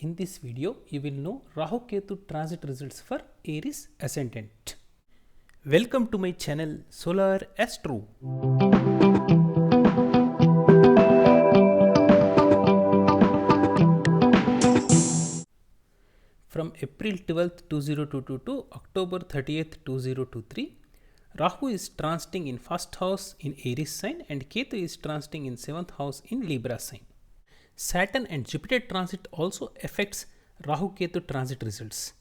In this video, you will know Rahu Ketu transit results for Aries ascendant. Welcome to my channel Solar Astro. From April 12th 2022 to October 30th 2023, Rahu is transiting in first house in Aries sign and Ketu is transiting in 7th house in Libra sign. Saturn and Jupiter transit also affects Rahu Ketu transit results.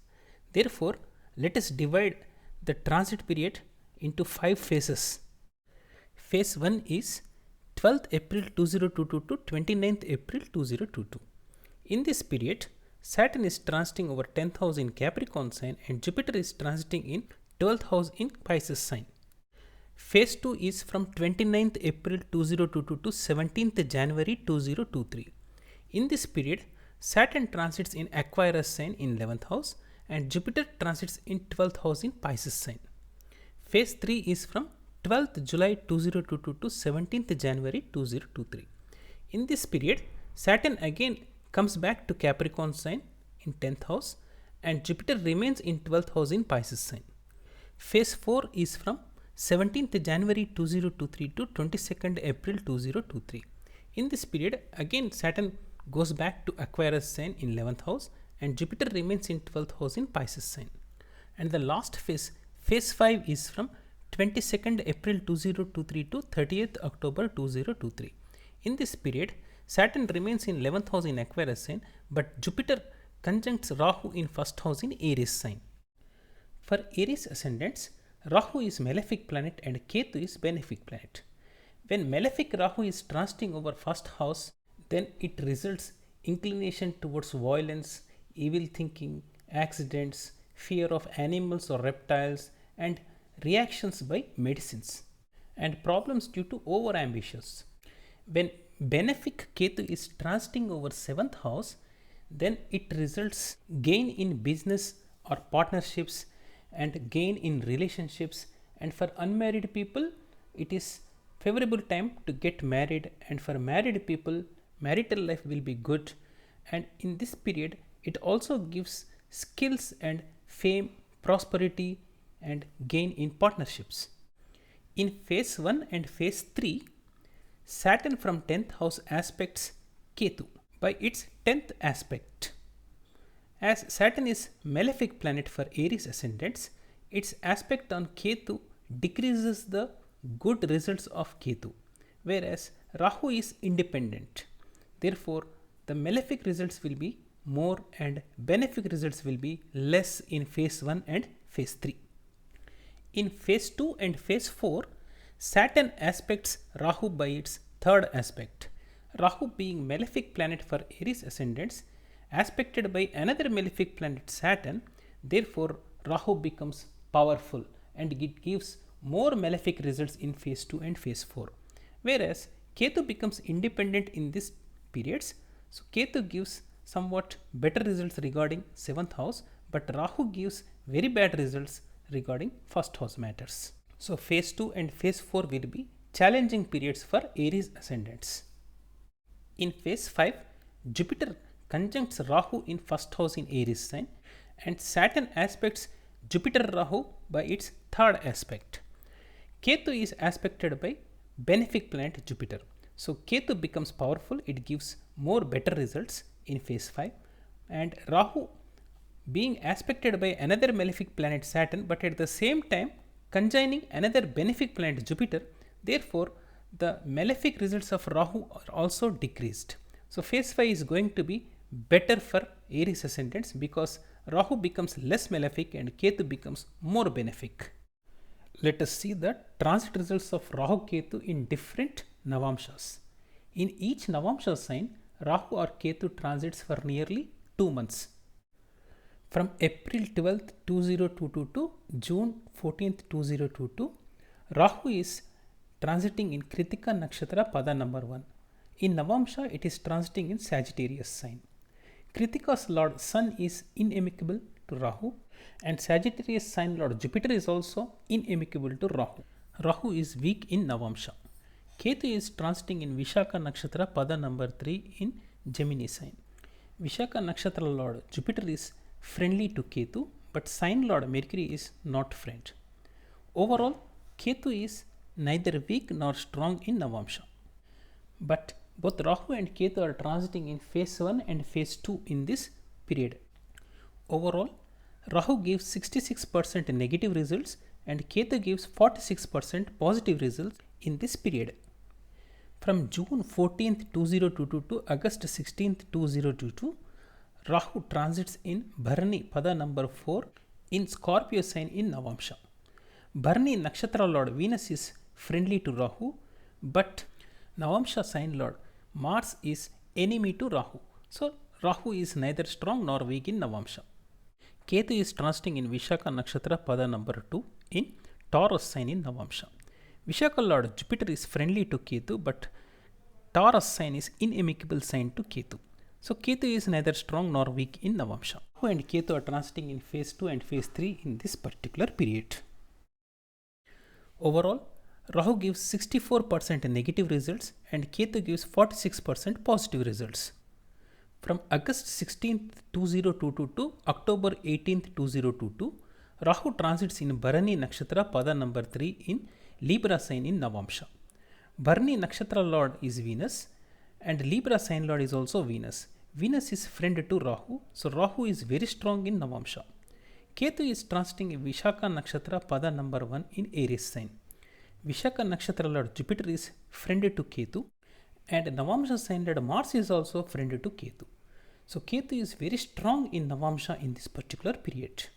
Therefore, let us divide the transit period into 5 phases. Phase 1 is 12th April 2022 to 29th April 2022. In this period, Saturn is transiting over 10th house in Capricorn sign and Jupiter is transiting in 12th house in Pisces sign. Phase 2 is from 29th April 2022 to 17th January 2023. In this period, Saturn transits in Aquarius sign in 11th house and Jupiter transits in 12th house in Pisces sign. Phase 3 is from 12th July 2022 to 17th January 2023. In this period, Saturn again comes back to Capricorn sign in 10th house and Jupiter remains in 12th house in Pisces sign. Phase 4 is from 17th January 2023 to 22nd April 2023. In this period, again Saturn goes back to Aquarius sign in 11th house and Jupiter remains in 12th house in Pisces sign. And the last phase, phase 5 is from 22nd April 2023 to 30th October 2023. In this period, Saturn remains in 11th house in Aquarius sign, but Jupiter conjuncts Rahu in 1st house in Aries sign. For Aries ascendants, Rahu is malefic planet and Ketu is benefic planet. When malefic Rahu is transiting over 1st house, then it results inclination towards violence, evil thinking, accidents, fear of animals or reptiles, and reactions by medicines, and problems due to over-ambitious. When benefic Ketu is transiting over 7th house, then it results gain in business or partnerships and gain in relationships, and for unmarried people, it is favorable time to get married, and for married people, marital life will be good, and in this period it also gives skills and fame, prosperity and gain in partnerships. In phase 1 and phase 3, Saturn from 10th house aspects Ketu by its 10th aspect. As Saturn is malefic planet for Aries ascendants, its aspect on Ketu decreases the good results of Ketu, whereas Rahu is independent. Therefore, the malefic results will be more and benefic results will be less in phase 1 and phase 3. In phase 2 and phase 4, Saturn aspects Rahu by its 3rd aspect. Rahu being malefic planet for Aries ascendants, aspected by another malefic planet Saturn, therefore Rahu becomes powerful and it gives more malefic results in phase 2 and phase 4. Whereas Ketu becomes independent in these periods, so Ketu gives somewhat better results regarding 7th house, but Rahu gives very bad results regarding 1st house matters. So phase 2 and phase 4 will be challenging periods for Aries ascendants. In phase 5, Jupiter conjuncts Rahu in 1st house in Aries sign and Saturn aspects Jupiter Rahu by its 3rd aspect. Ketu is aspected by benefic planet Jupiter. So Ketu becomes powerful, it gives more better results in phase 5, and Rahu being aspected by another malefic planet Saturn, but at the same time conjoining another benefic planet Jupiter, therefore the malefic results of Rahu are also decreased. So phase 5 is going to be better for Aries ascendants because Rahu becomes less malefic and Ketu becomes more benefic. Let us see the transit results of Rahu Ketu in different Navamsas. In each Navamsa sign, Rahu or Ketu transits for nearly 2 months. From April 12th 2022 to June 14th 2022, Rahu is transiting in Kritika Nakshatra Pada number 1. In Navamsa, it is transiting in Sagittarius sign. Kritika's Lord Sun is inimical to Rahu and Sagittarius sign Lord Jupiter is also inimical to Rahu. Rahu is weak in Navamsa. Ketu is transiting in Vishaka Nakshatra Pada number 3 in Gemini sign. Vishaka Nakshatra Lord Jupiter is friendly to Ketu, but sign Lord Mercury is not friend. Overall, Ketu is neither weak nor strong in Navamsa. But both Rahu and Ketu are transiting in phase 1 and phase 2 in this period. Overall, Rahu gives 66% negative results and Ketu gives 46% positive results in this period. From June 14th 2022 to August 16th 2022, Rahu transits in Bharani Pada number 4 in Scorpio sign in Navamsa. Bharani Nakshatra Lord Venus is friendly to Rahu, but Navamsa sign Lord Mars is enemy to Rahu. So Rahu is neither strong nor weak in Navamsa. Ketu is transiting in Vishaka Nakshatra Pada number 2 in Taurus sign in Navamsa. Vishaka Lord Jupiter is friendly to Ketu, but Taurus sign is inimical sign to Ketu. So Ketu is neither strong nor weak in Navamsa. Rahu and Ketu are transiting in phase 2 and phase 3 in this particular period. Overall, Rahu gives 64% negative results and Ketu gives 46% positive results. From August 16th 2022 to October 18th 2022, Rahu transits in Bharani Nakshatra Pada number 3 in Libra sign in Navamsa. Bharani Nakshatra Lord is Venus and Libra sign Lord is also Venus. Venus is friend to Rahu, so Rahu is very strong in Navamsa. Ketu is transiting in Vishaka Nakshatra Pada number 1 in Aries sign. Vishaka Nakshatra Lord Jupiter is friend to Ketu and Navamsa sign Lord Mars is also friend to Ketu. So Ketu is very strong in Navamsa in this particular period.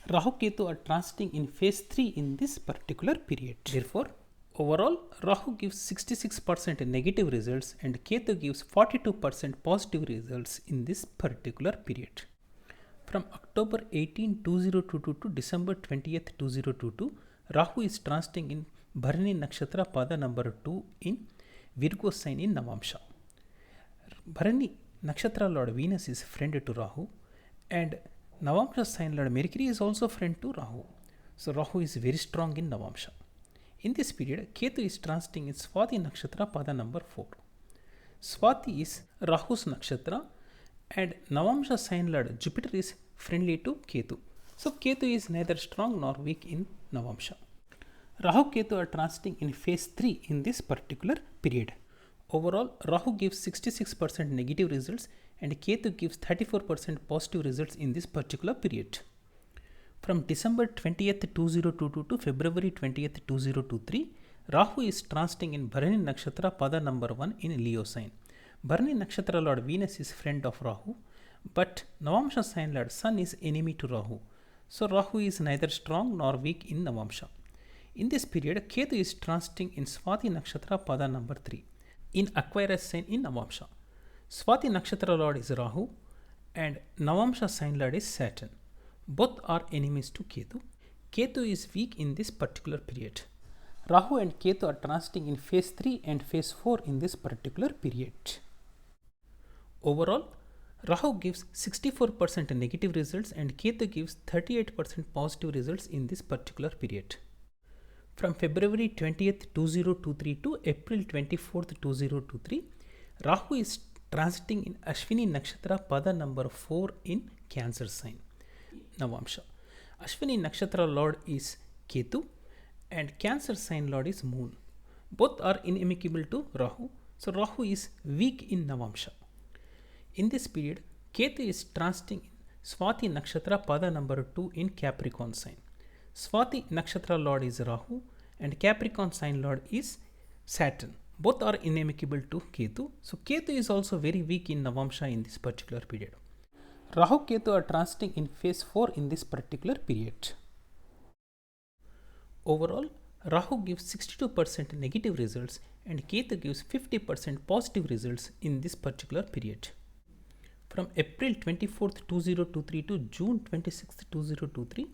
Rahu Ketu are transiting in phase 3 in this particular period. Therefore, overall, Rahu gives 66% negative results and Ketu gives 42% positive results in this particular period. From October 18, 2022 to December 20th, 2022, Rahu is transiting in Bharani Nakshatra Pada number 2 in Virgo sign in Navamsa. Bharani Nakshatra Lord Venus is friend to Rahu and Navamsa sign Lord Mercury is also friend to Rahu. So Rahu is very strong in Navamsa. In this period, Ketu is transiting in Swati Nakshatra Pada number 4. Swati is Rahu's Nakshatra and Navamsa sign Lord Jupiter is friendly to Ketu. So Ketu is neither strong nor weak in Navamsa. Rahu Ketu are transiting in phase 3 in this particular period. Overall, Rahu gives 66% negative results and Ketu gives 34% positive results in this particular period. From December 20th 2022 to February 20th 2023, Rahu is transiting in Bharani Nakshatra Pada number 1 in Leo sign. Bharani Nakshatra Lord Venus is friend of Rahu, but Navamsa sign Lord Sun is enemy to Rahu. So Rahu is neither strong nor weak in Navamsa. In this period, Ketu is transiting in Swati Nakshatra Pada number 3 in Aquarius sign in Navamsa. Swati Nakshatra Lord is Rahu and Navamsa sign Lord is Saturn. Both are enemies to Ketu. Ketu is weak in this particular period. Rahu and Ketu are transiting in phase 3 and phase 4 in this particular period. Overall, Rahu gives 64% negative results and Ketu gives 38% positive results in this particular period. From February 20th 2023 to April 24th 2023, Rahu is transiting in Ashwini Nakshatra Pada number 4 in Cancer sign, Navamsa. Ashwini Nakshatra Lord is Ketu and Cancer sign Lord is Moon. Both are inimical to Rahu, so Rahu is weak in Navamsa. In this period, Ketu is transiting in Swati Nakshatra Pada number 2 in Capricorn sign. Swati Nakshatra Lord is Rahu and Capricorn sign Lord is Saturn. Both are inimical to Ketu. So Ketu is also very weak in Navamsa in this particular period. Rahu Ketu are transiting in phase 4 in this particular period. Overall, Rahu gives 62% negative results and Ketu gives 50% positive results in this particular period. From April 24th 2023 to June 26th 2023,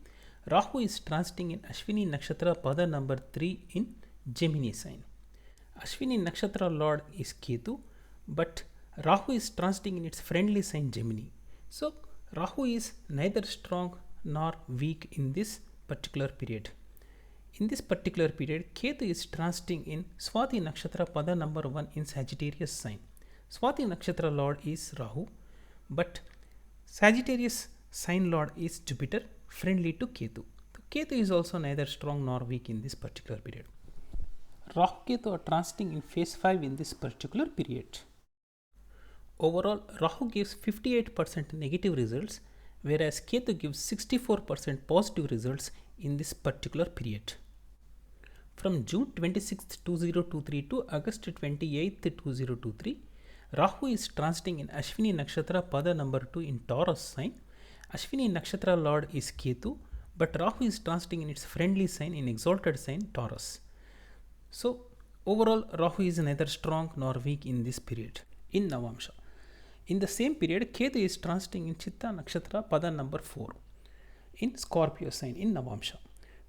Rahu is transiting in Ashwini Nakshatra Pada number 3 in Gemini sign. Ashwini Nakshatra Lord is Ketu, but Rahu is transiting in its friendly sign Gemini. So Rahu is neither strong nor weak in this particular period. In this particular period, Ketu is transiting in Swati Nakshatra Pada number 1 in Sagittarius sign. Swati Nakshatra Lord is Rahu, But Sagittarius sign lord is Jupiter, friendly to Ketu. So Ketu is also neither strong nor weak in this particular period. Rahu Ketu are transiting in phase 5 in this particular period. Overall, Rahu gives 58% negative results, whereas Ketu gives 64% positive results in this particular period. From June 26th, 2023 to August 28th, 2023, Rahu is transiting in Ashwini Nakshatra Pada number 2 in Taurus sign. Ashwini Nakshatra Lord is Ketu, but Rahu is transiting in its friendly sign in exalted sign Taurus. So, overall, Rahu is neither strong nor weak in this period in Navamsa. In the same period, Ketu is transiting in Chitta Nakshatra Pada number 4 in Scorpio sign in Navamsa,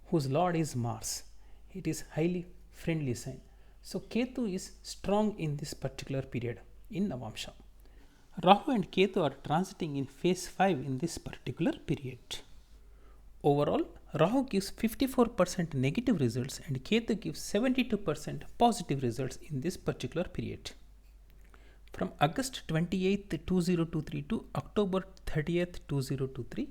whose Lord is Mars. It is highly friendly sign. So Ketu is strong in this particular period in Navamsa. Rahu and Ketu are transiting in phase 5 in this particular period. Overall, Rahu gives 54% negative results and Ketu gives 72% positive results in this particular period. From August 28th, 2023 to October 30th, 2023,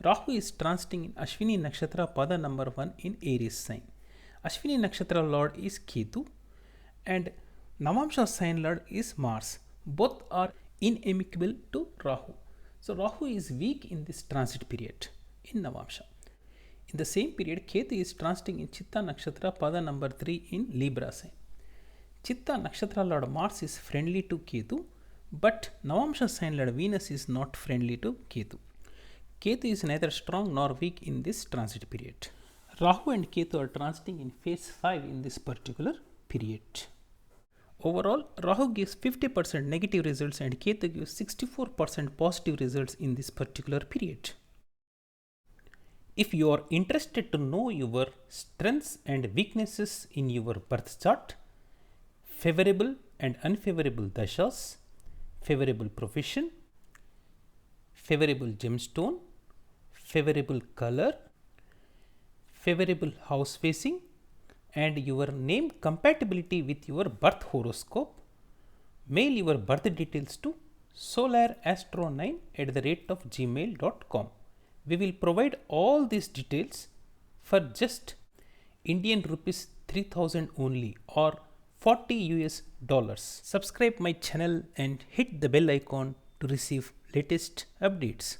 Rahu is transiting in Ashwini Nakshatra Pada number 1 in Aries sign. Ashwini Nakshatra Lord is Ketu and Navamsa sign Lord is Mars. Both are inimical to Rahu. So Rahu is weak in this transit period in Navamsa. In the same period, Ketu is transiting in Chitta Nakshatra Pada number 3 in Libra sign. Chitta Nakshatra Lord Mars is friendly to Ketu, but Navamsa sign Lord Venus is not friendly to Ketu. Ketu is neither strong nor weak in this transit period. Rahu and Ketu are transiting in phase 5 in this particular period. Overall, Rahu gives 50% negative results and Ketu gives 64% positive results in this particular period. If you are interested to know your strengths and weaknesses in your birth chart, favorable and unfavorable dashas, favorable profession, favorable gemstone, favorable color, favorable house facing, and your name compatibility with your birth horoscope, mail your birth details to solarastro9@gmail.com. We will provide all these details for just Indian rupees 3000 only or $40 US. Subscribe my channel and hit the bell icon to receive latest updates.